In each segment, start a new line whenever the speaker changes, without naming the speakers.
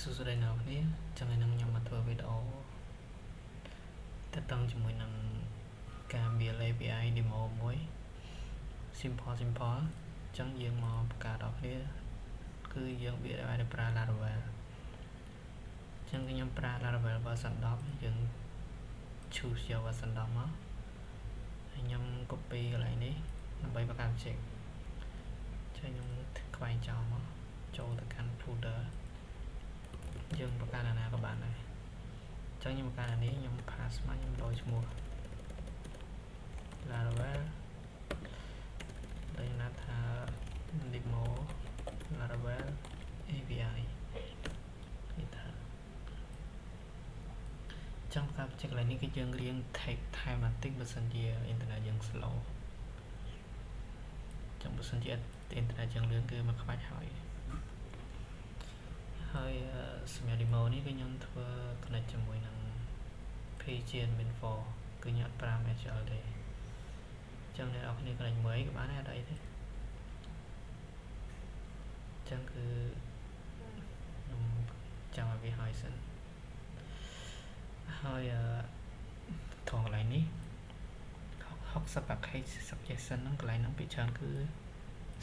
សួស្តីអ្នកនរគ្នាចឹងថ្ងៃនេះខ្ញុំមកធ្វើវីដេអូទាក់ទងជាមួយនឹងការ build API demo មួយ simple ចឹងយើងមកបង្កើតដល់គ្នាគឺយើង build API ដោយប្រើ Laravel ចឹងខ្ញុំប្រើ Laravel version 10យើង choose យក version 10មកហើយខ្ញុំ copy កន្លែងនេះដើម្បីបង្កើត project ចឹងខ្ញុំខ្វែងចោលមកចូលទៅកាន់ folder យើងបង្កើតអាណាក៏បានដែរចឹងខ្ញុំបង្កើតអានេះខ្ញុំ pass មកខ្ញុំដូរឈ្មោះ Laravel ដោយណាត់ថា demo Laravel API នេះថាចឹងបង្កើត project កន្លែងនេះគឺយើងរៀង take time បន្តិចបើសិនជា internet យើង slow ចឹងបើសិនជា internet យើងលឿនគឺមកខ្វាច់ហើយសម្រាប់ demo នេះគឺខ្ញុំធ្វើ connect ជាមួយនឹង page admin4 គឺខ្ញុំអត់ប្រើ MySQL ទេចឹងអ្នកនរគ្នា connect មួយក៏បានដែរអត់អីទេចឹងគឺខ្ញុំចាំឲ្យវាហើយសិនហើយត្រង់កន្លែងនេះ60 package suggestion ហ្នឹងកន្លែងហ្នឹងពីច្រើនគឺ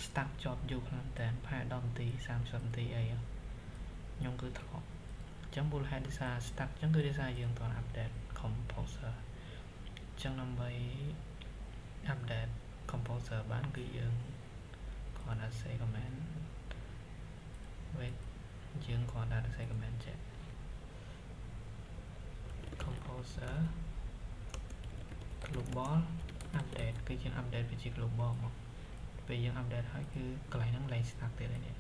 start job យូរខ្លាំងតែប្រហែល10នាទី30នាទីអីខ្ញុំគឺថតចឹងមូលហេតុដោយសារ start ចឹងគឺដោយសារយើងត្រូវ update composer ចឹងដើម្បី update composer បានគឺយើងគ្រាន់តែ say command wait យើងគ្រាន់តែ say command ចេះ composer global update គឺយើង update វាជា global មកពេលយើង update ហើយគឺកន្លែងហ្នឹងលែង start ទៀតហើយនេះ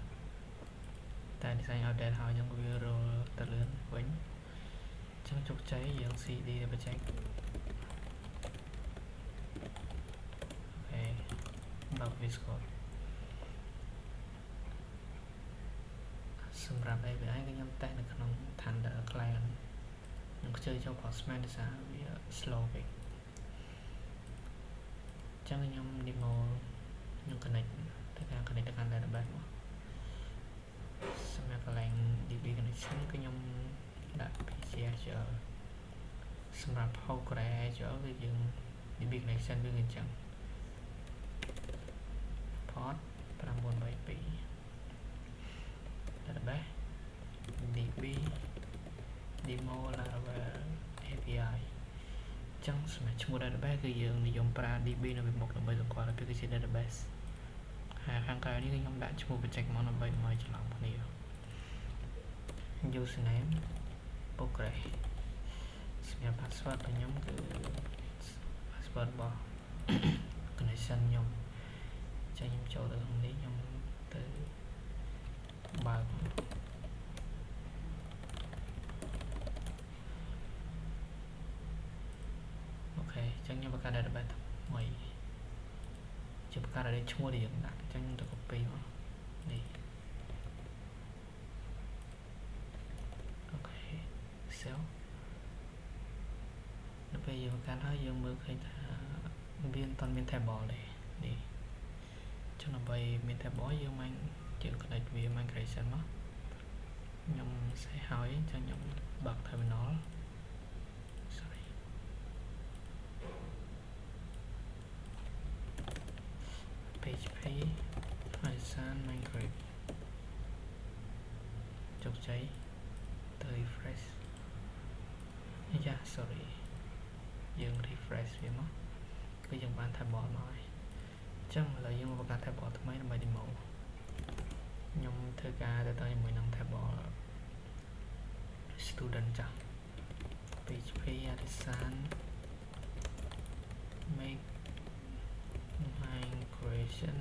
តែ design update ហើយយើងវា roll ទៅលឿនវិញចឹងជោគជ័យយើង cd ទៅ project អូខេបើក VS Code សម្រាប់ API គឺខ្ញុំតេស្តនៅក្នុង Thunder client ខ្ញុំខ្ជិលចូល Postman ដោយសារវា slow ពេកចឹងខ្ញុំ demo ខ្ញុំ connect ទៅការ connect ទៅកាន់ database មកសម្រាប់កន្លែង DB connection គឺខ្ញុំដាក់ PCSQL សម្រាប់ PostgreSQL គឺយើង DB connection គឺអញ្ចឹង port 532 database DB demo Laravel API ចឹងសម្រាប់ឈ្មោះ database គឺយើងនិយមប្រើ DB នៅពីមុខដើម្បីសម្គាល់ថាវាគឺជា database ហើយខាងក្រៅនេះគឺខ្ញុំដាក់ឈ្មោះ project មកដើម្បីឲ្យច្រឡំគ្នា username Postgres សម្រាប់ password របស់ខ្ញុំគឺ password របស់ connection ខ្ញុំចឹងខ្ញុំចូលទៅក្នុងនេះខ្ញុំទៅបើកអូខេចឹងខ្ញុំបង្កើត database ថ្មីជាបង្កើតឲ្យឈ្មោះដែលយើងដាក់ចឹងទៅ copy មកនេះអូខេ save ដល់ពេលយើងបង្កើតហើយយើងមើលឃើញថាវាមិនតាន់មាន table ទេនេះចឹងដើម្បីមាន table យើងមិនយើង connect វា migration មកខ្ញុំសេះហើយចឹងខ្ញុំបើក terminal sorry PHP Python migrate ជោគជ័យទៅ refresh យ៉ា sorry យើង refresh វាមកគឺយើងបាន table មកហើយចឹងឥឡូវយើងមកបង្កើត table ថ្មីដើម្បី demo ខ្ញុំធ្វើការទៅជាមួយនឹង table student ចាស់ PHP artisan make migration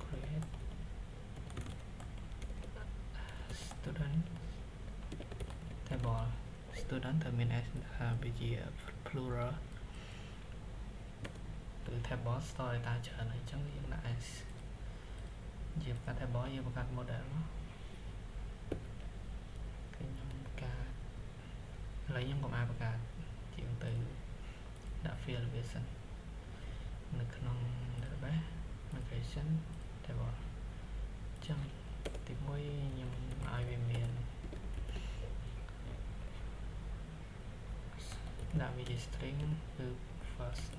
create student table student ត្រូវមាន s វាជា plural គឺ table store data ច្រើនហើយចឹងយើងដាក់ s យើងបង្កើត table យើងបង្កើត model មកខ្ញុំបង្កើតឥឡូវខ្ញុំកុំអានបង្កើតជាងទៅដាក់ field វាសិននៅក្នុង database migration table ចឹងទី1ខ្ញុំឲ្យវា ដាក់វាជា string គឺ first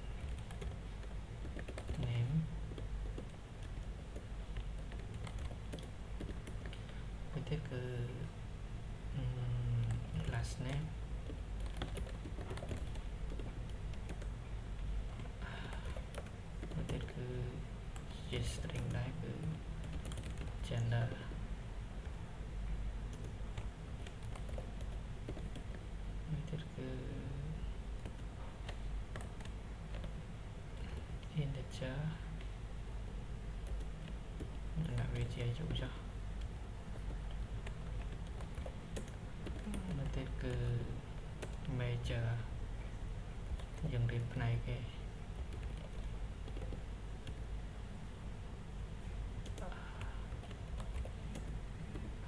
name មួយទៀតគឺ last name មួយទៀតគឺជា string ដែរគឺ gender មួយទៀតគឺ integer ដាក់វាជាអាយុចុះមួយទៀតគឺ major យើងរៀនផ្នែកគេ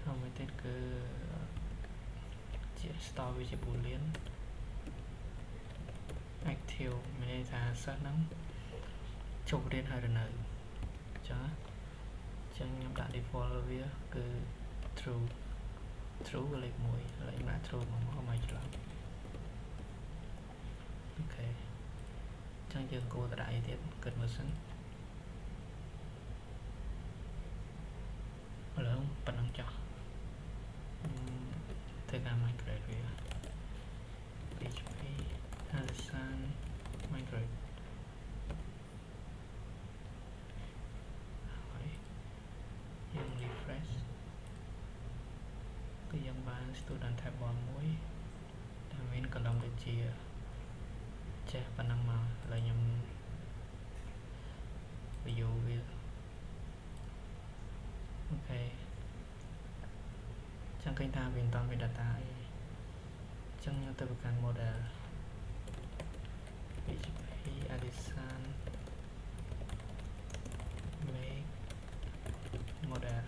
ហើយមួយទៀតគឺជា store វាជា boolean active មានន័យថាសិស្សហ្នឹងជប់រៀនហើយឬនៅអញ្ចឹងខ្ញុំដាក់ default វាគឺ true គឺលេខ1ហើយខ្ញុំដាក់ true មកឲ្យច្រឡំអូខេអញ្ចឹងយើងគួរតែដាក់អីទៀតគិតមើលសិនឥឡូវប៉ុណ្ណឹងចុះធ្វើការ migrate វា PHP Alisson migrate ហើយយើង refresh គឺយើងបាន student table មួយដែលមាន column ដូចជាចេះប៉ុណ្ណឹងមកឥឡូវខ្ញុំ view វាអូខេចឹងឃើញថាវាមិនតាន់មាន data អីចឹងខ្ញុំទៅប្រកាន់ model PHP Alisson make model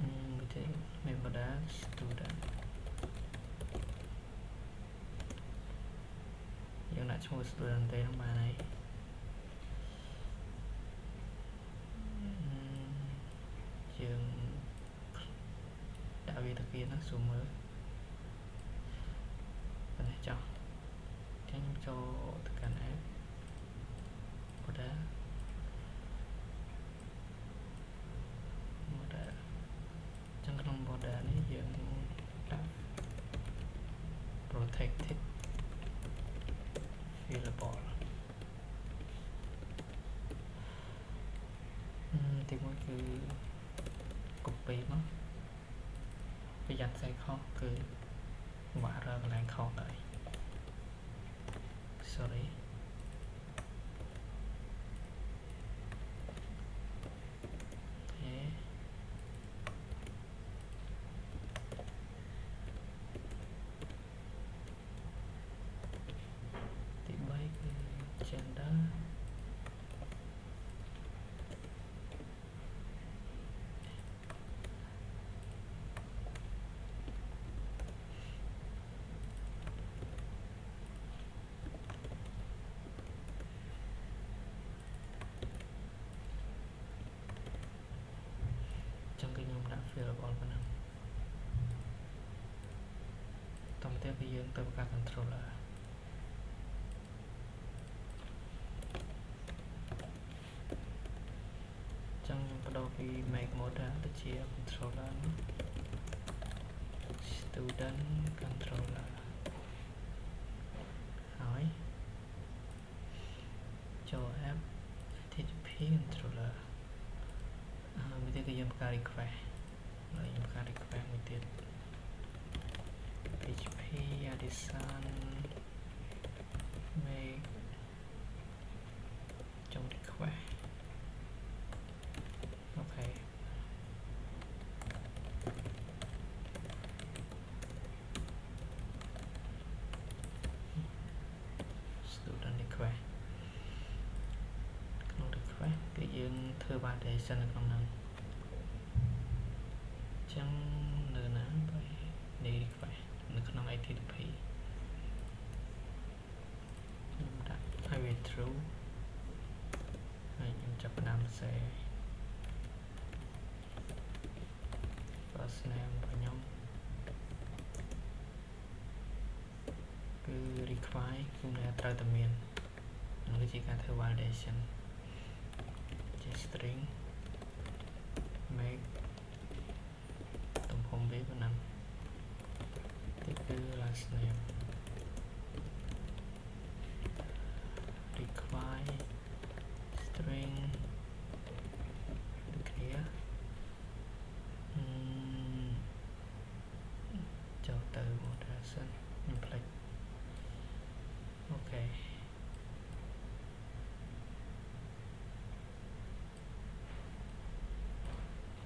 មួយទៀត make model student យើងដាក់ឈ្មោះ student ទេហ្នឹងបានហើយយើងដាក់វាទៅkiaហ្នឹងស៊ូមមើលប៉ុណ្ណេះចុះចឹងចូលទៅកាន់ app model ចឹងក្នុង model នេះយើងដាក់ protected variable ទីមួយគឺ copy មកប្រយ័ត្នសេខុសគឺវាក់រើកន្លែងខុសដែរ sorry ទី3គឺ gender ចឹងគឺខ្ញុំដាក់ variable ប៉ុណ្ណឹងតោះទៅគឺយើងទៅការ controller ចឹងខ្ញុំបដូរពី make model ទៅជា controller student controller ហើយចូល app http controller មួយទៀតគឺយើងបង្កើត request ហើយយើងបង្កើត request មួយទៀត PHP Alisson make ចុង request អូខេ student request ក្នុង request គឺយើងធ្វើ validation នៅក្នុងហ្នឹងចឹងនៅណាបើនេះ request នៅក្នុង HTTP ខ្ញុំដាក់ឲ្យវា true ហើយខ្ញុំចាប់ផ្ដើមសរសេរ first name របស់ខ្ញុំ require គឺអ្នកត្រូវតែមាននោះគឺជាការធ្វើ validation ជា string make ទំហំវាប៉ុណ្ណឹងទីគឺ last name require string ដូចគ្នាចូលទៅ model សិនខ្ញុំភ្លេចអូខេ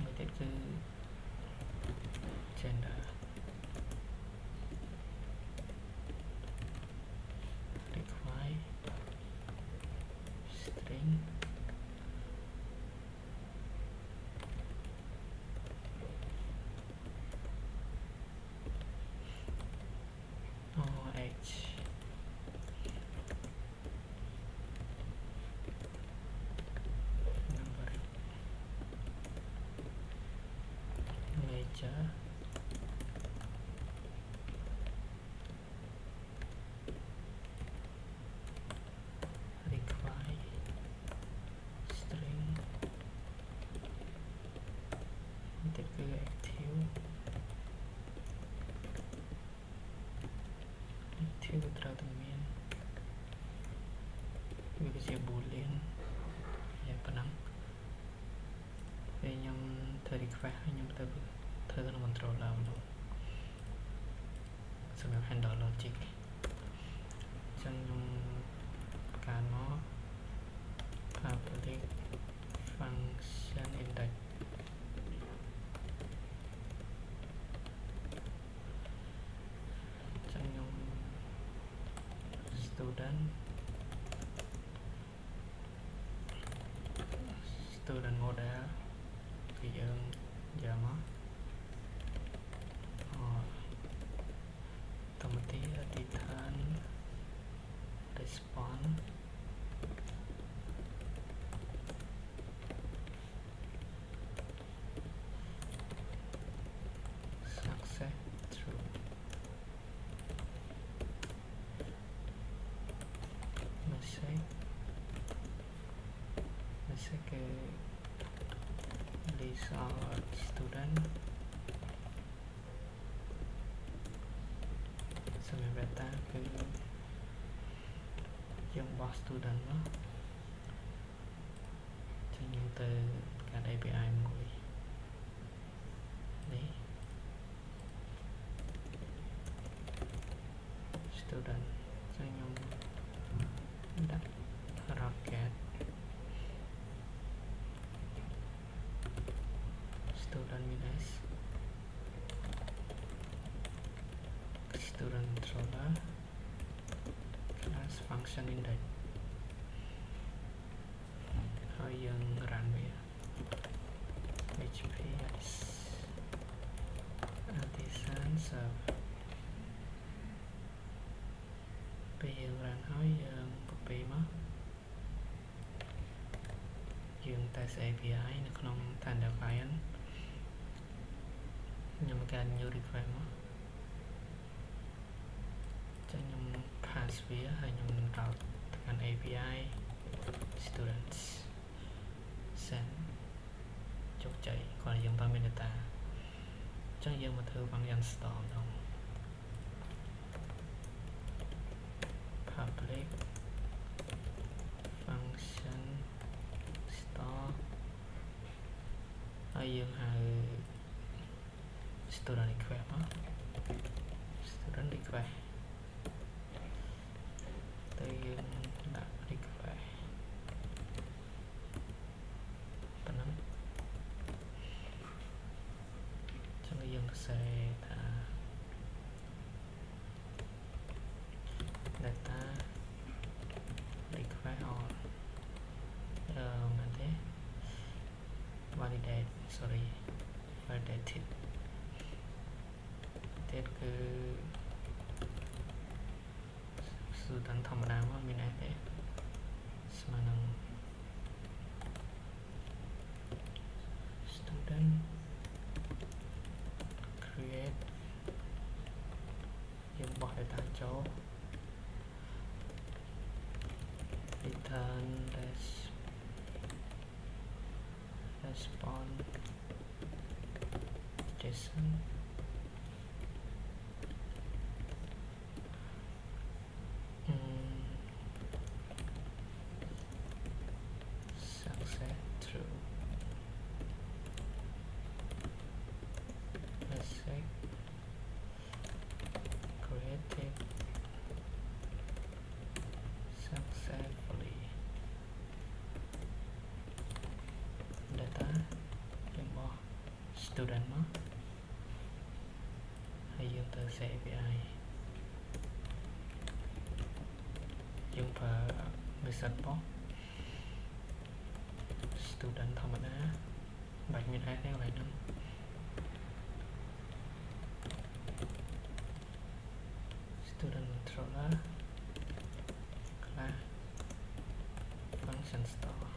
មួយទៀតគឺ gender require string or age number major require string ទៀតគឺ active active ត្រូវតែមានវាគឺជា boolean យ៉ាងប៉ុណ្ណឹងពេលខ្ញុំធ្វើ request ហើយខ្ញុំទៅធ្វើក្នុង controller ម្ដងសម្រាប់ handle logic អញ្ចឹងខ្ញុំបង្កើតមក public function index អញ្ចឹងខ្ញុំ student model គឺយើងយកមកតមទីអធិដ្ឋាន response success true message គឺ result student សម្រាប់ data គឺយើងបោះ student មកចឹងយើងទៅកាត់ API មួយនេះ student ចឹងខ្ញុំដាក់ rocket student minus student controller class function index ហើយយើង run វា php artisan serve ពេលយើង run ហើយយើង copy មកយើង test API នៅក្នុង Thunder client ខ្ញុំបង្កើត new request មកចឹងខ្ញុំ pass វាហើយខ្ញុំ route ទៅកាន់ API students send ជោគជ័យគាត់យើងបានមាន data ចឹងយើងមកធ្វើ function store ម្ដង public function store ហើយយើងហៅ student request មក student request ទៅយើងដាក់ request ប៉ុណ្ណឹងចឹងយើងសរសេរថា data request all មែនទេ validate sorry validated ទៀតគឺ student ធម្មតាមកមានអីទេស្មើនឹង student create យើងបោះ data ចូល return response JSON success through message created successfully dataរបស់ student មកហើយយើងទៅ set API យើងប្រើ method របស់ student ធម្មតាបាច់មាន s ទេកន្លែងហ្នឹង student controller class function store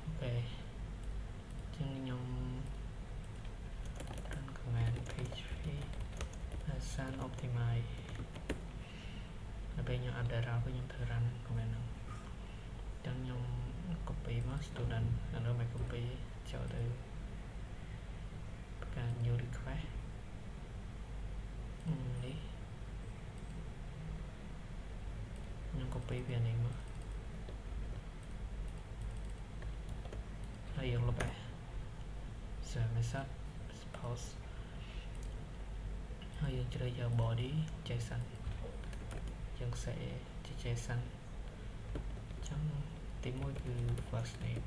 អូខេជាងខ្ញុំ run command php assign optimize ដល់ពេលខ្ញុំ update ដល់ខ្ញុំធ្វើ run command ហ្នឹងចឹងខ្ញុំ copy មក student ហើយនៅមក copy ចូលទៅការ new request នេះខ្ញុំ copy វានេះមកហើយយើងលុប serve method suppose ហើយយើងជ្រើសយក body JSON យើង set ជា JSON ចឹងទី1គឺ first name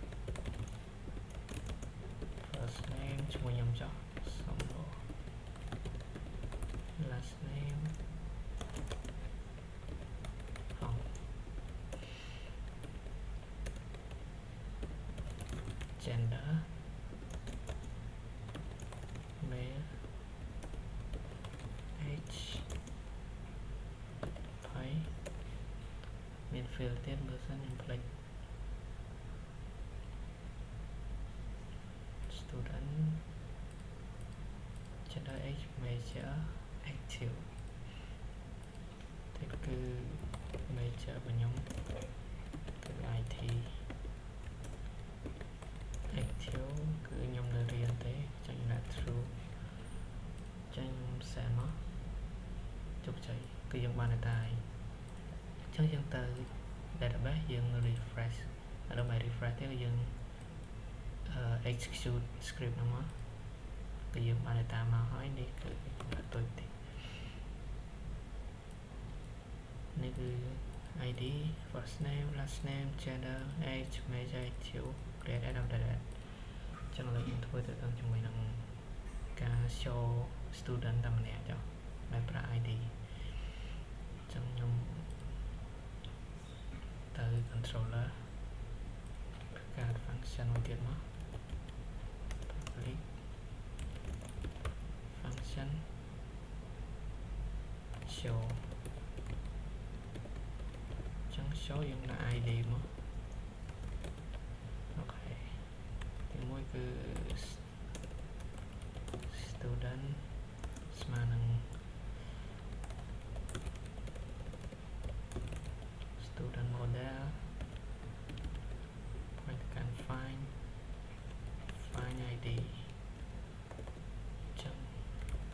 ឈ្មោះខ្ញុំចុះសុំ last name ហង gender male age 20 មាន field ទៀតមើលសិនខ្ញុំភ្លេច student gender age major active ទីគឺ major របស់ខ្ញុំគឺ IT active គឺខ្ញុំនៅរៀនទេចឹងដាក់ true ចឹងខ្ញុំ set មកជោគជ័យគឺយើងបាន data ហើយចឹងយើងទៅ database យើង refresh ហើយដល់មក refresh ទៀតយើង execute script ហ្នឹងមកគឺយើងបាន data មកហើយនេះគឺដាក់ទុយតិចនេះគឺ ID first name last name gender age major active create and update ចឹងឥឡូវយើងធ្វើទៅតាមជាមួយនឹងការ show student តែម្នាក់ចុះដែលប្រើ ID ចឹងខ្ញុំទៅ controller ការ function មួយទៀតមក public function show ចឹង show យើងដាក់ ID មកអូខេទីមួយគឺ student ស្មើនឹង student model point can find ID ចឹង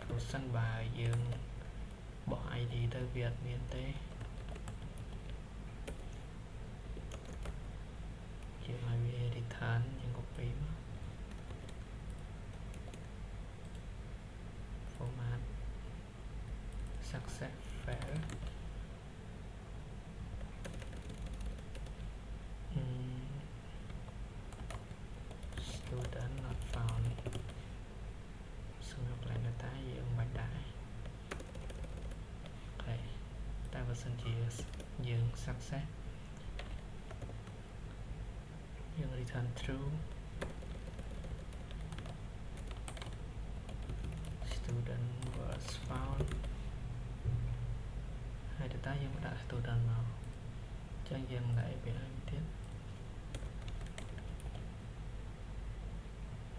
person បើយើងបោះ ID ទៅវាអត់មានទេជាឲ្យវា return យើង copy មក format success fail student not found សម្រាប់ line data យើងមិនដែរអូខេតែបើសិនជាយើង success យើង return true student was found ហើយ data យើងដាក់ student មកចឹងយើងដាក់ API ទៀត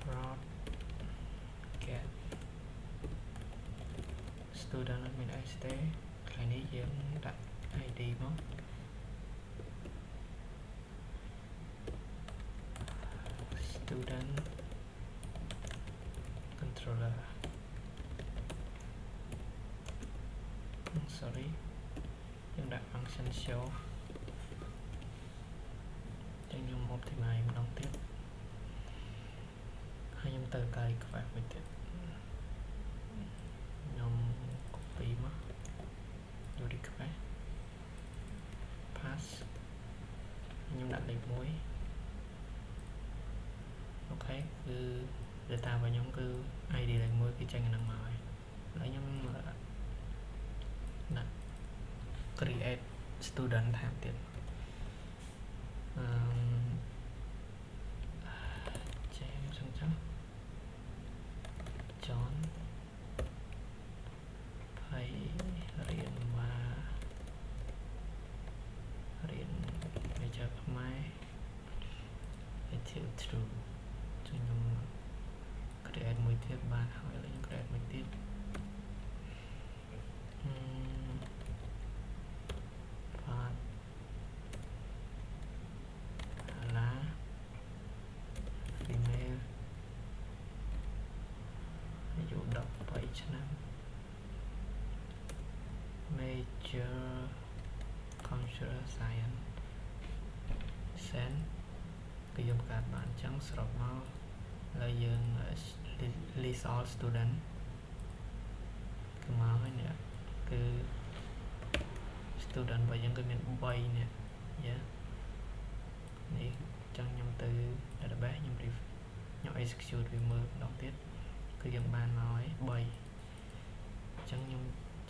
route get student អត់មាន s ទេថ្ងៃនេះយើងដាក់ ID មក student controller sorry យើងដាក់ function show ចឹងខ្ញុំ optimize ម្ដងទៀតហើយខ្ញុំទៅកាយ request មួយទៀតខ្ញុំ copy មក request pass ខ្ញុំដាក់លេខ1អូខេគឺ data របស់ខ្ញុំគឺ ID លេខ1គឺចេញហ្នឹងមកហើយឥឡូវខ្ញុំដាក់ create student ថែមទៀតJames អញ្ចឹង John ហើយរៀនមករៀន major ខ្មែរ attitude true ចឹងខ្ញុំ create មួយទៀតបានហើយឥឡូវខ្ញុំ create មួយទៀតបាទឡា female អាយុ13ឆ្នាំ major computer science sen គឺយើងបង្កើតបានអញ្ចឹងស្រុកមកឥឡូវយើង list all student គឺមកហើយនេះគឺ student របស់យើងគឺមាន3នេះយ៉ានេះចឹងខ្ញុំទៅ database ខ្ញុំ execute វាមើលម្ដងទៀតគឺយើងបានមកហើយ3ចឹងខ្ញុំ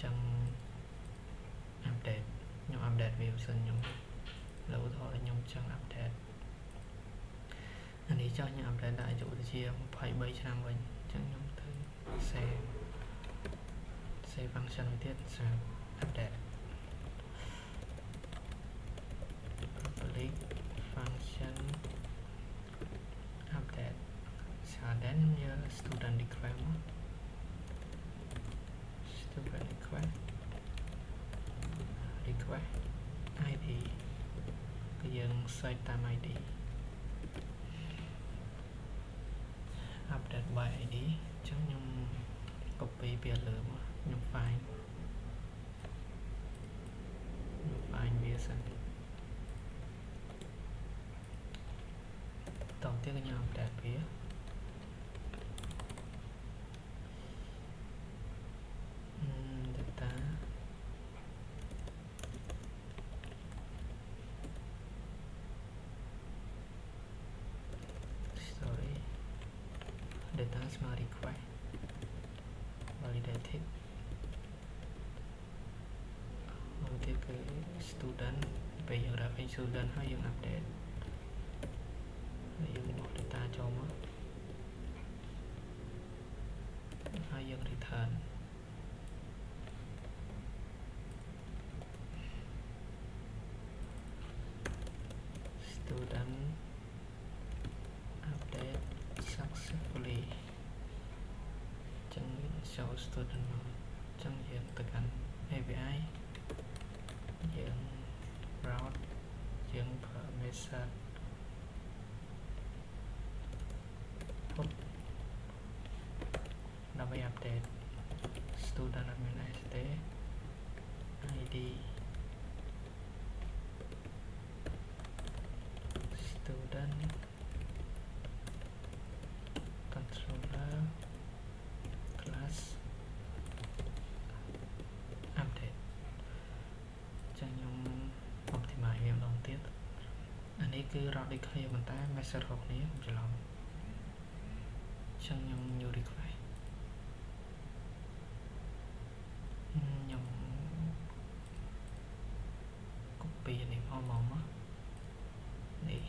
ចឹង update ខ្ញុំ update វាសិនខ្ញុំលើឧទាហរណ៍ខ្ញុំចង់ update អានេះចង់ខ្ញុំ update ដាក់អាយុទៅជា23ឆ្នាំវិញចឹងខ្ញុំទៅ save function មួយទៀតសម្រាប់ update public function update sau đó như student request ID គឺយើង search តាម ID update by ID អញ្ចឹងខ្ញុំ copy ពីលើមកខ្ញុំ find វាសិនតោះទៀតខ្ញុំ update វាdata story data smart request validated មួយទៀតគឺ student ពេលយើង wrap student ហើយយើង update ហើយយើងបោះ data ចូលមកហើយយើង return student update successfully ចឹង show student មកចឹងយើងទៅកាន់ API យើង route យើង ប្រើ method put ដើម្បី update student admin ID student controller class update ចឹងខ្ញុំ optimize វាម្ដងទៀតអានេះគឺ route ដូចគ្នាប៉ុន្តែ method របស់គ្នាច្រឡំចឹងខ្ញុំ new request ខ្ញុំ copy នេះមកនេះ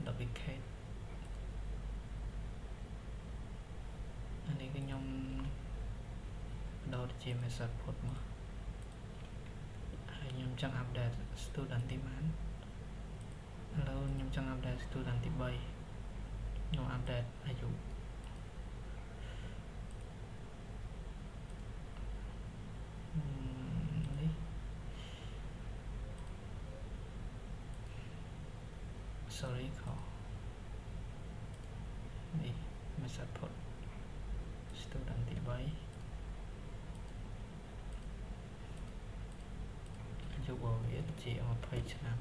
duplicate អានេះគឺខ្ញុំដោតជា method put មកហើយខ្ញុំចង់ update student ទីបានឥឡូវខ្ញុំចង់ update student ទី3ខ្ញុំ update អាយុនេះ sorry ខុសនេះ method put student ទី3យកវាជា20ឆ្នាំ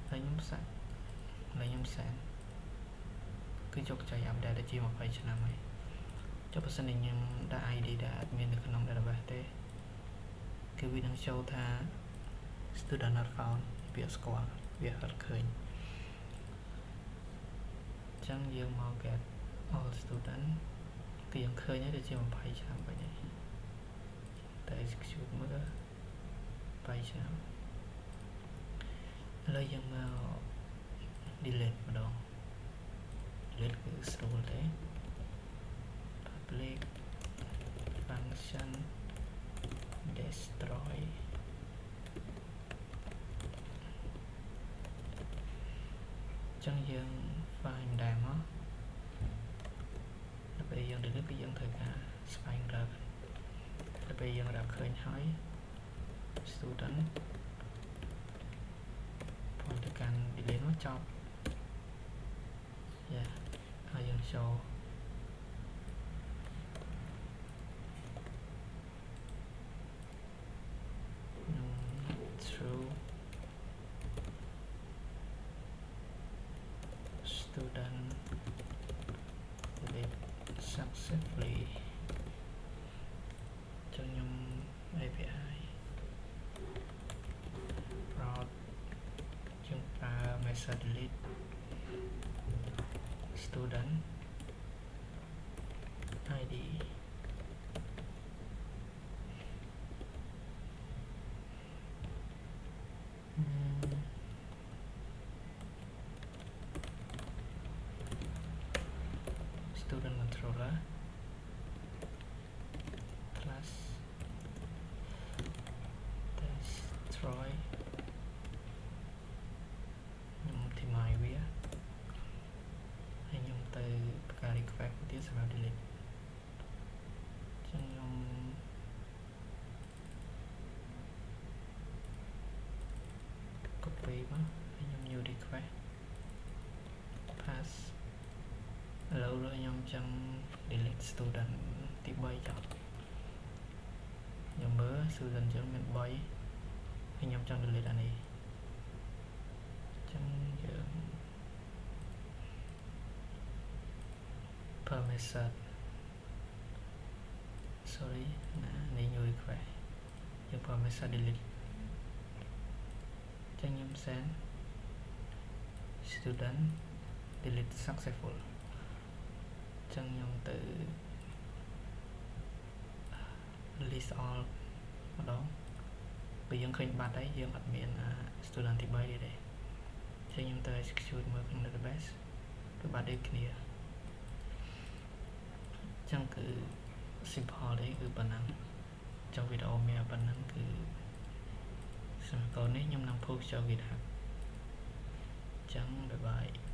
ហើយខ្ញុំសាក់ហើយខ្ញុំសែនគឺយកចៃ update ទៅជា20ឆ្នាំហើយចុះបើសិនជាខ្ញុំដាក់ ID ដែលអត់មាននៅក្នុង database ទេគឺវានឹង show ថា student not found វាស្គាល់វាអត់ឃើញអញ្ចឹងយើងមក get all student គឺយើងឃើញហើយទៅជា20ឆ្នាំវិញហើយតែ execute មើល20ឆ្នាំឥឡូវយើងមក delete ម្ដង delete គឺស្រួលទេ public function destroy ចឹងយើង find ដែរមកដល់ពេលយើង delete គឺយើងត្រូវការស្វែងរកដល់ពេលយើងរកឃើញហើយ student point ទៅកាន់ delete មកចប់ហើយយើងចូល true student delete successfully ចឹងខ្ញុំ API route ជាងប្រើ method delete student ID student controller class destroy ខ្ញុំ optimize វាហើយខ្ញុំទៅការ request ទៀតសម្រាប់ delete ចឹងខ្ញុំ copy មកហើយខ្ញុំ new request pass ឥឡូវខ្ញុំចង់ delete student ទី3ចោលខ្ញុំមើល student ចឹងមាន3ហើយខ្ញុំចង់ delete អានេះចឹងយើង per method sorry ណានេះ new request យើង per method delete ចឹងខ្ញុំ send student delete successful ចឹងខ្ញុំទៅ list all ម្ដងពេលយើងឃើញបាត់ហើយយើងអត់មាន student ទី3ទេចឹងខ្ញុំទៅ execute មើលក្នុង database គឺបាត់ដូចគ្នាចឹងគឺ simple ទេគឺប៉ុណ្ណឹងចុះវីដេអូមានប៉ុណ្ណឹងគឺសម្រាប់កូននេះខ្ញុំនឹង post ចូល GitHub ចឹង bye bye